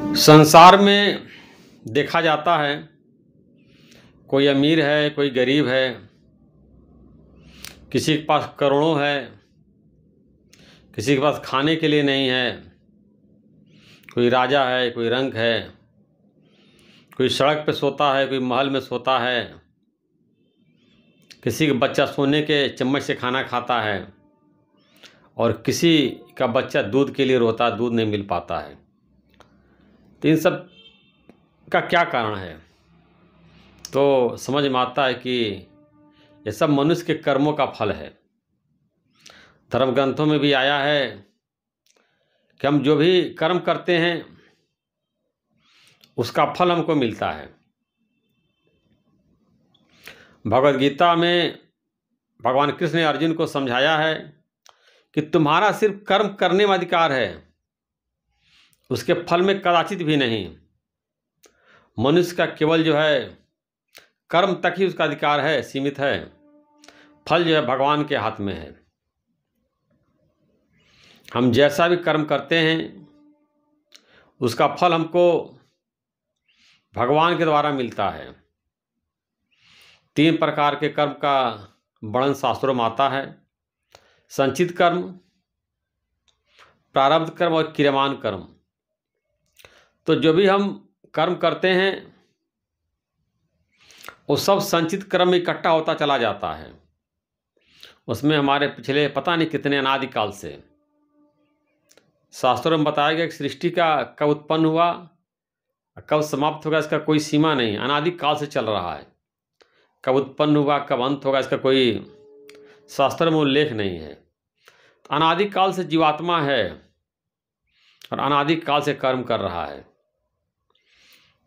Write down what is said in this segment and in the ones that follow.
संसार में देखा जाता है, कोई अमीर है, कोई गरीब है, किसी के पास करोड़ों है, किसी के पास खाने के लिए नहीं है, कोई राजा है, कोई रंक है, कोई सड़क पे सोता है, कोई महल में सोता है, किसी का बच्चा सोने के चम्मच से खाना खाता है और किसी का बच्चा दूध के लिए रोता, दूध नहीं मिल पाता है। तो इन सब का क्या कारण है? तो समझ में आता है कि ये सब मनुष्य के कर्मों का फल है। धर्म ग्रंथों में भी आया है कि हम जो भी कर्म करते हैं उसका फल हमको मिलता है। भगवद गीता में भगवान कृष्ण ने अर्जुन को समझाया है कि तुम्हारा सिर्फ कर्म करने में अधिकार है, उसके फल में कदाचित भी नहीं। मनुष्य का केवल जो है कर्म तक ही उसका अधिकार है, सीमित है। फल जो है भगवान के हाथ में है। हम जैसा भी कर्म करते हैं उसका फल हमको भगवान के द्वारा मिलता है। 3 प्रकार के कर्म का वर्णन शास्त्रों में आता है: संचित कर्म, प्रारब्ध कर्म और क्रियमान कर्म। तो जो भी हम कर्म करते हैं वो सब संचित कर्म में इकट्ठा होता चला जाता है। उसमें हमारे पिछले पता नहीं कितने अनादिकाल से शास्त्रों में बताया गया कि सृष्टि का कब उत्पन्न हुआ, कब समाप्त होगा, इसका कोई सीमा नहीं, अनादिकाल से चल रहा है। कब उत्पन्न हुआ, कब अंत होगा, इसका कोई शास्त्र में उल्लेख नहीं है। अनादिकाल से जीवात्मा है और अनादिकाल से कर्म कर रहा है।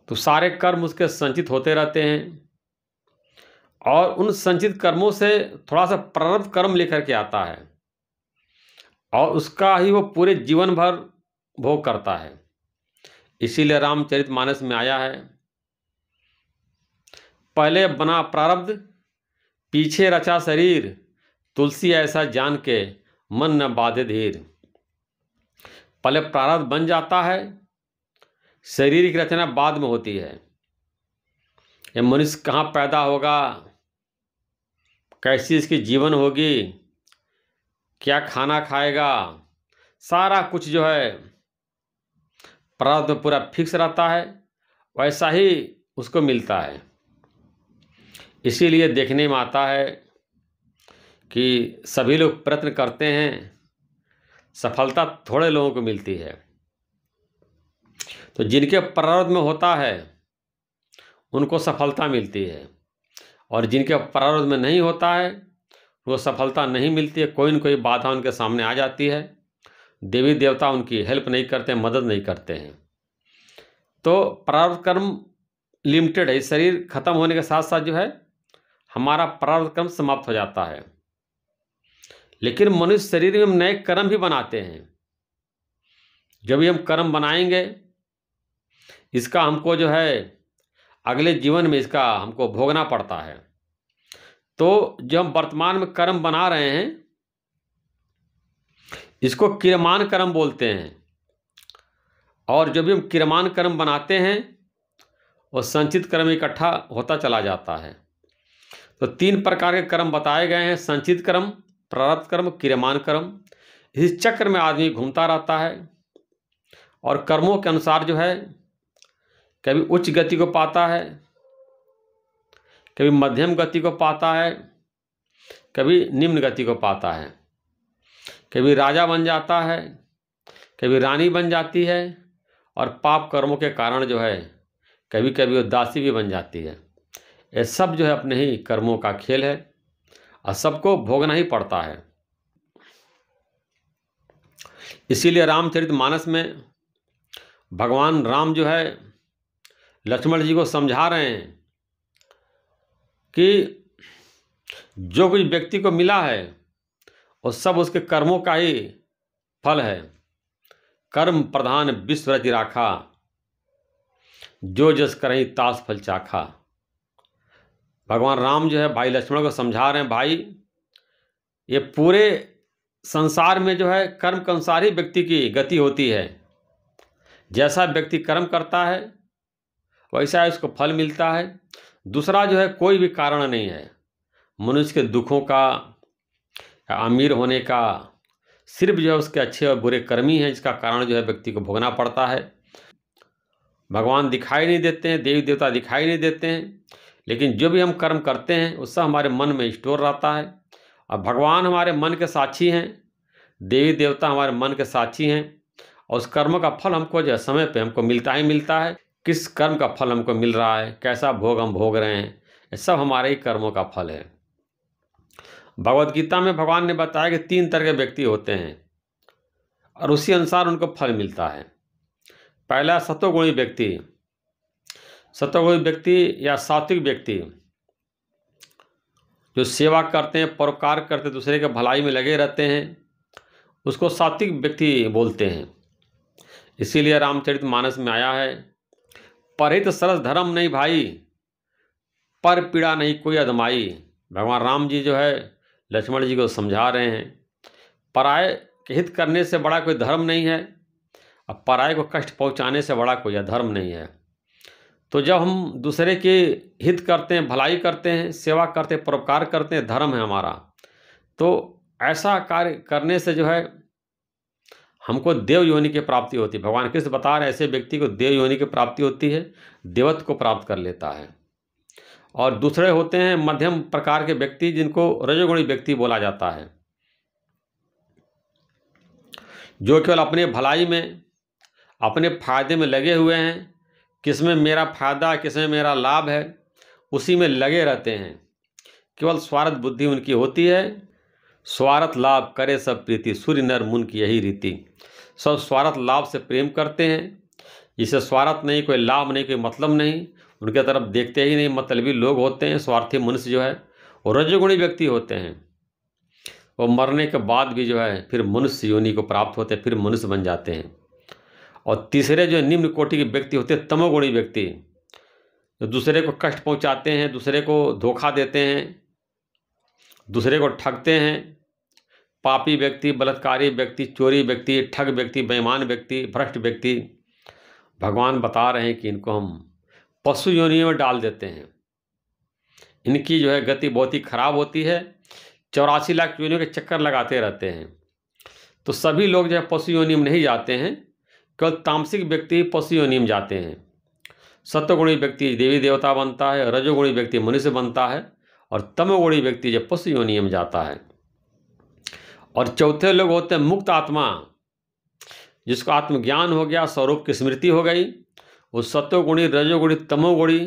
तो सारे कर्म उसके संचित होते रहते हैं और उन संचित कर्मों से थोड़ा सा प्रारब्ध कर्म लेकर के आता है और उसका ही वो पूरे जीवन भर भोग करता है। इसीलिए रामचरितमानस में आया है, पहले बना प्रारब्ध पीछे रचा शरीर, तुलसी ऐसा जान के मन न बाधे धीर। पहले प्रारब्ध बन जाता है, शरीर की रचना बाद में होती है। ये मनुष्य कहाँ पैदा होगा, कैसी इसकी जीवन होगी, क्या खाना खाएगा, सारा कुछ जो है प्रारब्ध में पूरा फिक्स रहता है, वैसा ही उसको मिलता है। इसीलिए देखने में आता है कि सभी लोग प्रयत्न करते हैं, सफलता थोड़े लोगों को मिलती है। तो जिनके प्रारब्ध में होता है उनको सफलता मिलती है और जिनके प्रारब्ध में नहीं होता है वो सफलता नहीं मिलती है। कोई न कोई बाधा उनके सामने आ जाती है, देवी देवता उनकी हेल्प नहीं करते, मदद नहीं करते हैं। तो प्रारब्ध कर्म लिमिटेड है। शरीर खत्म होने के साथ साथ जो है हमारा प्रारब्ध कर्म समाप्त हो जाता है। लेकिन मनुष्य शरीर में हम नए कर्म भी बनाते हैं। जब भी हम कर्म बनाएंगे इसका हमको जो है अगले जीवन में इसका हमको भोगना पड़ता है। तो जो हम वर्तमान में कर्म बना रहे हैं इसको क्रियमान कर्म बोलते हैं और जब भी हम क्रियमान कर्म बनाते हैं वो संचित कर्म इकट्ठा होता चला जाता है। तो 3 प्रकार के कर्म बताए गए हैं: संचित कर्म, प्रारब्ध कर्म, क्रियमान कर्म। इस चक्र में आदमी घूमता रहता है और कर्मों के अनुसार जो है कभी उच्च गति को पाता है, कभी मध्यम गति को पाता है, कभी निम्न गति को पाता है। कभी राजा बन जाता है, कभी रानी बन जाती है और पाप कर्मों के कारण जो है कभी कभी वो दासी भी बन जाती है। ये सब जो है अपने ही कर्मों का खेल है और सबको भोगना ही पड़ता है। इसीलिए रामचरितमानस में भगवान राम जो है लक्ष्मण जी को समझा रहे हैं कि जो कुछ व्यक्ति को मिला है वो सब उसके कर्मों का ही फल है। कर्म प्रधान विश्व रचि राखा, जो जस करहि तास फल चाखा। भगवान राम जो है भाई लक्ष्मण को समझा रहे हैं, भाई ये पूरे संसार में जो है कर्म के अनुसार ही व्यक्ति की गति होती है। जैसा व्यक्ति कर्म करता है वैसा उसको फल मिलता है। दूसरा जो है कोई भी कारण नहीं है मनुष्य के दुखों का या अमीर होने का, सिर्फ जो है उसके अच्छे और बुरे कर्म ही हैं जिसका कारण जो है व्यक्ति को भोगना पड़ता है। भगवान दिखाई नहीं देते हैं, देवी देवता दिखाई नहीं देते हैं, लेकिन जो भी हम कर्म करते हैं उससे हमारे मन में स्टोर रहता है। और भगवान हमारे मन के साक्षी हैं, देवी देवता हमारे मन के साक्षी हैं, और उस कर्म का फल हमको जो समय पे हमको मिलता ही मिलता है। किस कर्म का फल हमको मिल रहा है, कैसा भोग हम भोग रहे हैं, ये सब हमारे ही कर्मों का फल है। भगवद गीता में भगवान ने बताया कि 3 तरह के व्यक्ति होते हैं और उसी अनुसार उनको फल मिलता है। पहला सत्वगुणी व्यक्ति। सत्वगुणी व्यक्ति या सात्विक व्यक्ति जो सेवा करते हैं, परोपकार करते हैं, दूसरे के भलाई में लगे रहते हैं, उसको सात्विक व्यक्ति बोलते हैं। इसीलिए रामचरितमानस में आया है, परहित सरस धर्म नहीं भाई, पर पीड़ा नहीं कोई अदमाई। भगवान राम जी जो है लक्ष्मण जी को समझा रहे हैं, पराये के हित करने से बड़ा कोई धर्म नहीं है, अब पराये को कष्ट पहुंचाने से बड़ा कोई धर्म नहीं है। तो जब हम दूसरे के हित करते हैं, भलाई करते हैं, सेवा करते हैं, परोपकार करते हैं, धर्म है हमारा, तो ऐसा कार्य करने से जो है हमको देव योनि की प्राप्ति होती है। भगवान कृष्ण बता रहे हैं ऐसे व्यक्ति को देव योनि की प्राप्ति होती है, देवत्व को प्राप्त कर लेता है। और दूसरे होते हैं मध्यम प्रकार के व्यक्ति जिनको रजोगुणी व्यक्ति बोला जाता है, जो केवल अपने भलाई में, अपने फायदे में लगे हुए हैं, किसमें मेरा फायदा, किसमें मेरा लाभ है, उसी में लगे रहते हैं। केवल स्वार्थ बुद्धि उनकी होती है। स्वार्थ लाभ करे सब प्रीति, सूर्य नर मुन की यही रीति। सब स्वार्थ लाभ से प्रेम करते हैं, जिसे स्वार्थ नहीं, कोई लाभ नहीं, कोई मतलब नहीं, उनके तरफ देखते ही नहीं, मतलबी लोग होते हैं। स्वार्थी मनुष्य जो है वो रजोगुणी व्यक्ति होते हैं। वो मरने के बाद भी जो है फिर मनुष्य योनि को प्राप्त होते हैं, फिर मनुष्य बन जाते हैं। और तीसरे जो निम्न कोटि के व्यक्ति होते हैं तमोगुणी व्यक्ति, जो दूसरे को कष्ट पहुंचाते हैं, दूसरे को धोखा देते हैं, दूसरे को ठगते हैं। पापी व्यक्ति, बलात्कारी व्यक्ति, चोरी व्यक्ति, ठग व्यक्ति, बेईमान व्यक्ति, भ्रष्ट व्यक्ति, भगवान बता रहे हैं कि इनको हम पशु योनियों में डाल देते हैं। इनकी जो है गति बहुत ही खराब होती है, 84 लाख योनियों के चक्कर लगाते रहते हैं। तो सभी लोग जो है पशु योनि में नहीं जाते हैं, केवल तामसिक व्यक्ति पशु योनि में जाते हैं। सत्वगुणी व्यक्ति देवी देवता बनता है, रजोगुणी व्यक्ति मनुष्य बनता है, और तमोगुणी व्यक्ति जो पशु योनि में जाता है। और चौथे लोग होते हैं मुक्त आत्मा, जिसको आत्मज्ञान हो गया, स्वरूप की स्मृति हो गई। वो सत्वगुणी, रजोगुणी, तमोगुणी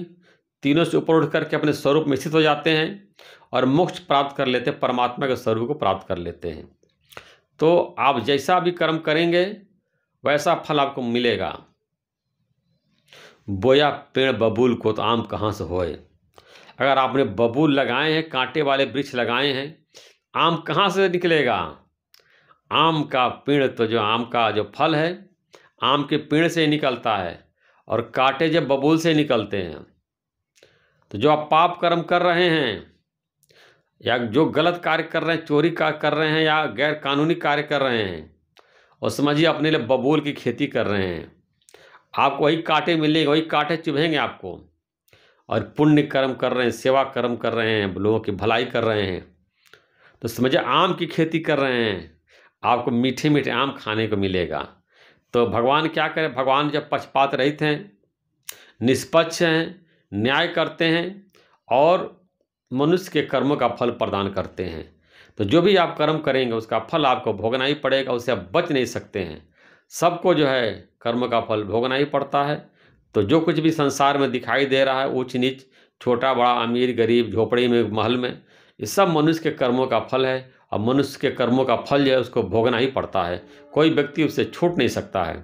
तीनों से ऊपर उठ करके अपने स्वरूप में स्थित हो जाते हैं और मोक्ष प्राप्त कर लेते हैं, परमात्मा के स्वरूप को प्राप्त कर लेते हैं। तो आप जैसा भी कर्म करेंगे वैसा फल आपको मिलेगा। बोया पेड़ बबूल को तो आम कहाँ से होए। अगर आपने बबूल लगाए हैं, कांटे वाले वृक्ष लगाए हैं, आम कहाँ से निकलेगा। आम का पेड़ तो जो आम का जो फल है आम के पेड़ से निकलता है, और कांटे जब बबूल से निकलते हैं। तो जो आप पाप कर्म कर रहे हैं या जो गलत कार्य कर रहे हैं, चोरी का कर रहे हैं या गैर कानूनी कार्य कर रहे हैं, और समझिए अपने लिए बबूल की खेती कर रहे हैं, आपको वही कांटे मिलेंगे, वही कांटे चुभेंगे आपको। और पुण्य कर्म कर रहे हैं, सेवा कर्म कर रहे हैं, लोगों की भलाई कर रहे हैं, तो समझिए आम की खेती कर रहे हैं, आपको मीठे मीठे आम खाने को मिलेगा। तो भगवान क्या करें, भगवान जब पक्षपात रहित हैं, निष्पक्ष हैं, न्याय करते हैं और मनुष्य के कर्मों का फल प्रदान करते हैं। तो जो भी आप कर्म करेंगे उसका फल आपको भोगना ही पड़ेगा, उससे आप बच नहीं सकते हैं। सबको जो है कर्म का फल भोगना ही पड़ता है। तो जो कुछ भी संसार में दिखाई दे रहा है, ऊंच नीच, छोटा बड़ा, अमीर गरीब, झोपड़ी में, महल में, ये सब मनुष्य के कर्मों का फल है। और मनुष्य के कर्मों का फल जो है उसको भोगना ही पड़ता है, कोई व्यक्ति उससे छूट नहीं सकता है।